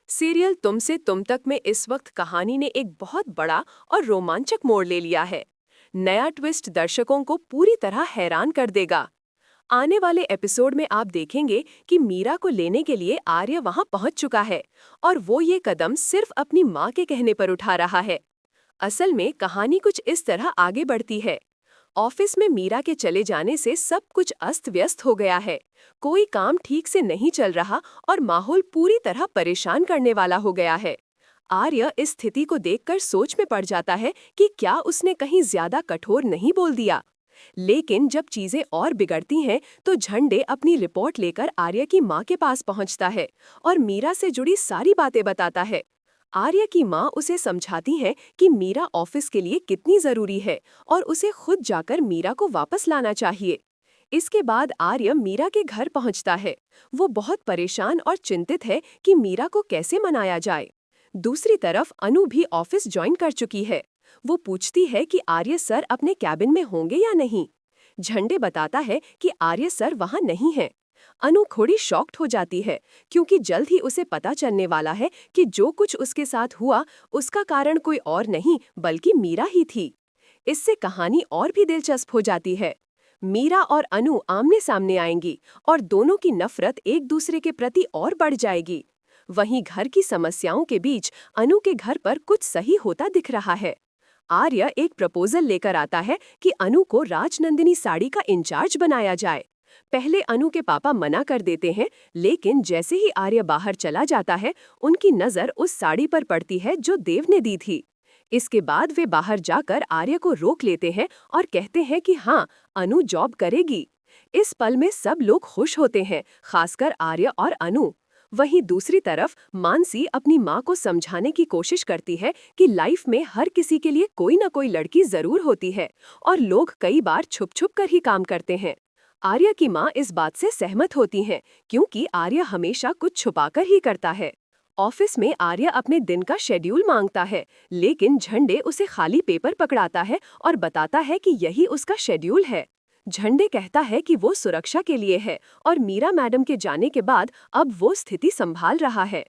Serial तुम से तुम तक में इस वक्त कहानी ने एक बहुत बड़ा और रोमांचक मोड़ ले लिया है। नया ट्विस्ट दर्शकों को पूरी तरह हैरान कर देगा। आने वाले एपिसोड में आप देखेंगे कि मीरा को लेने के लिए आर्य वहां पहुंच चुका है और वो ये कदम सिर्फ अपनी मां के कहने पर उठा रहा है। असल में कहानी कुछ इस तरह आगे बढ़ती है। ऑफिस में मीरा के चले जाने से सब कुछ अस्त व्यस्त हो गया है। कोई काम ठीक से नहीं चल रहा और माहौल पूरी तरह परेशान करने वाला हो गया है। आर्य इस स्थिति को देखकर सोच में पड़ जाता है कि क्या उसने कहीं ज्यादा कठोर नहीं बोल दिया। लेकिन जब चीजें और बिगड़ती हैं तो झंडे अपनी रिपोर्ट लेकर आर्य की मां के पास पहुंचता है और मीरा से जुड़ी सारी बातें बताता है। आर्य की मां उसे समझाती है कि मीरा ऑफिस के लिए कितनी जरूरी है और उसे खुद जाकर मीरा को वापस लाना चाहिए। इसके बाद आर्य मीरा के घर पहुंचता है। वो बहुत परेशान और चिंतित है कि मीरा को कैसे मनाया जाए। दूसरी तरफ अनु भी ऑफिस ज्वाइन कर चुकी है। वो पूछती है कि आर्य सर अपने कैबिन में होंगे या नहीं। झंडे बताता है कि आर्य सर वहां नहीं है। अनु थोड़ी शॉक्ड हो जाती है क्योंकि जल्द ही उसे पता चलने वाला है कि जो कुछ उसके साथ हुआ उसका कारण कोई और नहीं बल्कि मीरा ही थी। इससे कहानी और भी दिलचस्प हो जाती है। मीरा और अनु आमने सामने आएंगी और दोनों की नफरत एक दूसरे के प्रति और बढ़ जाएगी। वहीं घर की समस्याओं के बीच अनु के घर पर कुछ सही होता दिख रहा है। आर्य एक प्रपोजल लेकर आता है कि अनु को राजनंदिनी साड़ी का इंचार्ज बनाया जाए। पहले अनु के पापा मना कर देते हैं, लेकिन जैसे ही आर्य बाहर चला जाता है उनकी नजर उस साड़ी पर पड़ती है जो देव ने दी थी। इसके बाद वे बाहर जाकर आर्य को रोक लेते हैं और कहते हैं कि हाँ, अनु जॉब करेगी। इस पल में सब लोग खुश होते हैं, खासकर आर्य और अनु। वहीं दूसरी तरफ मानसी अपनी माँ को समझाने की कोशिश करती है कि लाइफ में हर किसी के लिए कोई न कोई लड़की जरूर होती है और लोग कई बार छुप छुप कर ही काम करते हैं। आर्य की माँ इस बात से सहमत होती हैं क्योंकि आर्य हमेशा कुछ छुपाकर ही करता है। ऑफिस में आर्य अपने दिन का शेड्यूल मांगता है, लेकिन झंडे उसे खाली पेपर पकड़ाता है और बताता है कि यही उसका शेड्यूल है। झंडे कहता है कि वो सुरक्षा के लिए है और मीरा मैडम के जाने के बाद अब वो स्थिति संभाल रहा है।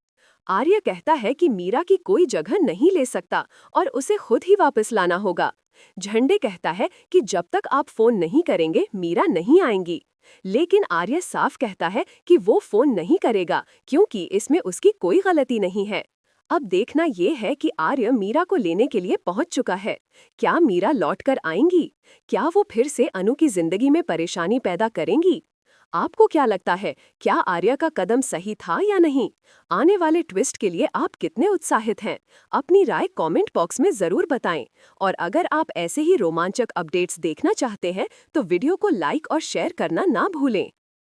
आर्य कहता है कि मीरा की कोई जगह नहीं ले सकता और उसे खुद ही वापस लाना होगा। झंडे कहता है कि जब तक आप फोन नहीं करेंगे मीरा नहीं आएंगी। लेकिन आर्य साफ कहता है कि वो फोन नहीं करेगा क्योंकि इसमें उसकी कोई गलती नहीं है। अब देखना ये है कि आर्य मीरा को लेने के लिए पहुंच चुका है। क्या मीरा लौट कर आएंगी? क्या वो फिर से अनु की जिंदगी में परेशानी पैदा करेंगी? आपको क्या लगता है, क्या आर्य का कदम सही था या नहीं? आने वाले ट्विस्ट के लिए आप कितने उत्साहित हैं? अपनी राय कमेंट बॉक्स में जरूर बताएं। और अगर आप ऐसे ही रोमांचक अपडेट्स देखना चाहते हैं तो वीडियो को लाइक और शेयर करना ना भूलें।